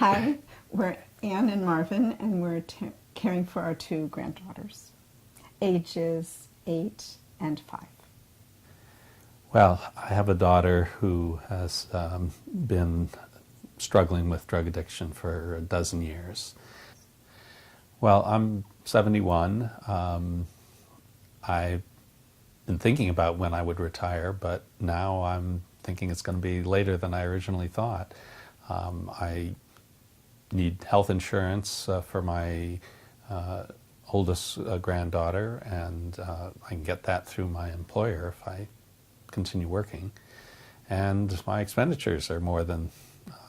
Hi, we're Anne and Marvin, and we're caring for our two granddaughters, ages 8 and 5. Well, I have a daughter who has been struggling with drug addiction for a dozen years. Well, I'm 71. I've been thinking about when I would retire, but now I'm thinking it's going to be later than I originally thought. I need health insurance for my oldest granddaughter, and I can get that through my employer if I continue working. And my expenditures are more than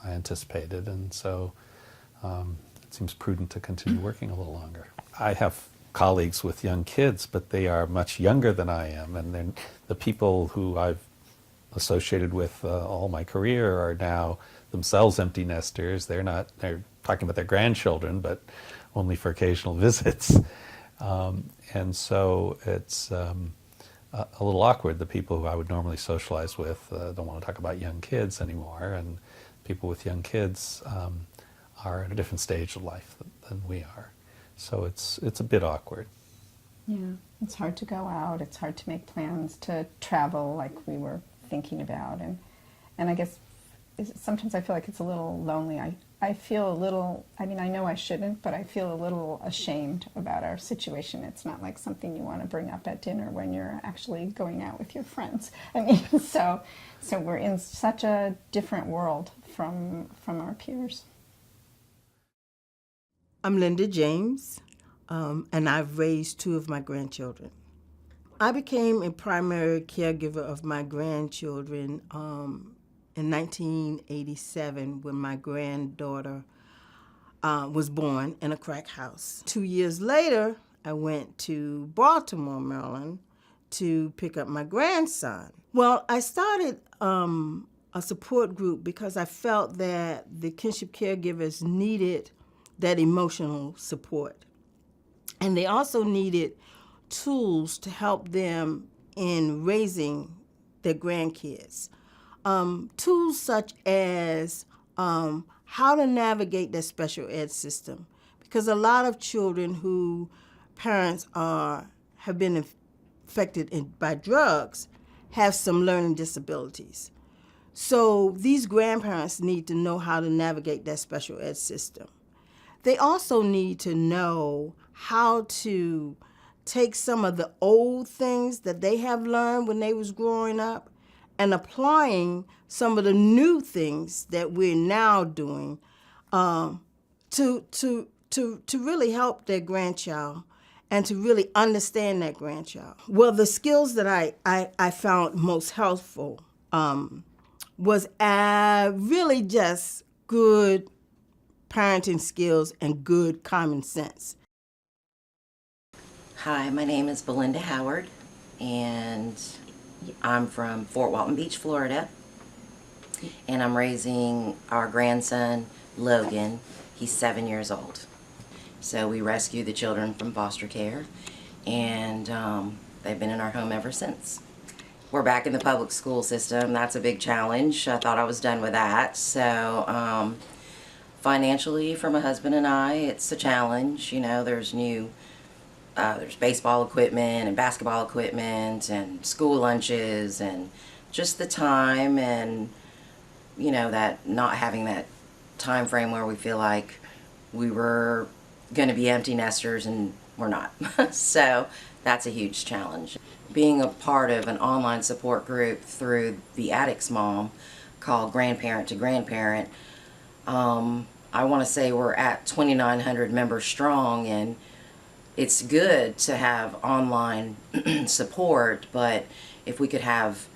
I anticipated, and so it seems prudent to continue working a little longer. I have colleagues with young kids, but they are much younger than I am, and then the people who I've associated with all my career are now themselves empty nesters. They're talking about their grandchildren, but only for occasional visits. And so it's a little awkward. The people who I would normally socialize with don't want to talk about young kids anymore, and people with young kids are at a different stage of life than we are. So it's a bit awkward. Yeah, it's hard to go out. It's hard to make plans to travel like we were thinking about. And I guess sometimes I feel like it's a little lonely. I feel a little, I mean, I know I shouldn't, but I feel a little ashamed about our situation. It's not like something you want to bring up at dinner when you're actually going out with your friends. I mean, so we're in such a different world from our peers. I'm Linda James, and I've raised two of my grandchildren. I became a primary caregiver of my grandchildren in 1987 when my granddaughter was born in a crack house. 2 years later, I went to Baltimore, Maryland to pick up my grandson. Well, I started a support group because I felt that the kinship caregivers needed that emotional support. And they also needed tools to help them in raising their grandkids. Tools such as how to navigate their special ed system. Because a lot of children who parents have been affected by drugs have some learning disabilities. So these grandparents need to know how to navigate that special ed system. They also need to know how to take some of the old things that they have learned when they was growing up and applying some of the new things that we're now doing to really help their grandchild and to really understand that grandchild. Well, the skills that I found most helpful was really just good parenting skills and good common sense. Hi, my name is Belinda Howard, and I'm from Fort Walton Beach, Florida, and I'm raising our grandson, Logan. He's 7 years old. So we rescued the children from foster care, and they've been in our home ever since. We're back in the public school system. That's a big challenge. I thought I was done with that. So financially, for my husband and I, it's a challenge. You know, there's baseball equipment and basketball equipment and school lunches and just the time, and you know, that not having that time frame where we feel like we were going to be empty nesters and we're not. So that's a huge challenge. Being a part of an online support group through the Addicts Mom called Grandparent to Grandparent, I want to say we're at 2,900 members strong, and it's good to have online support, but if we could have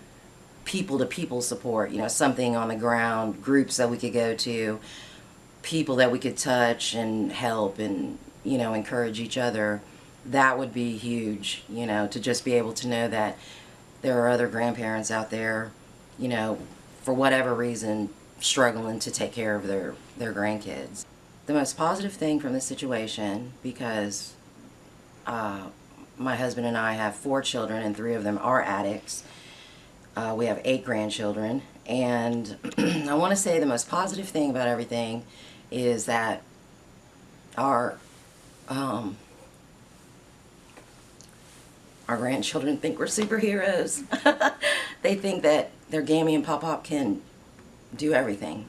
people-to-people support, you know, something on the ground, groups that we could go to, people that we could touch and help and, you know, encourage each other, that would be huge, you know, to just be able to know that there are other grandparents out there, you know, for whatever reason, struggling to take care of their grandkids. The most positive thing from this situation, because my husband and I have 4 children and 3 of them are addicts. We have 8 grandchildren, and I want to say the most positive thing about everything is that our grandchildren think we're superheroes. They think that their Gammy and Pop Pop can do everything.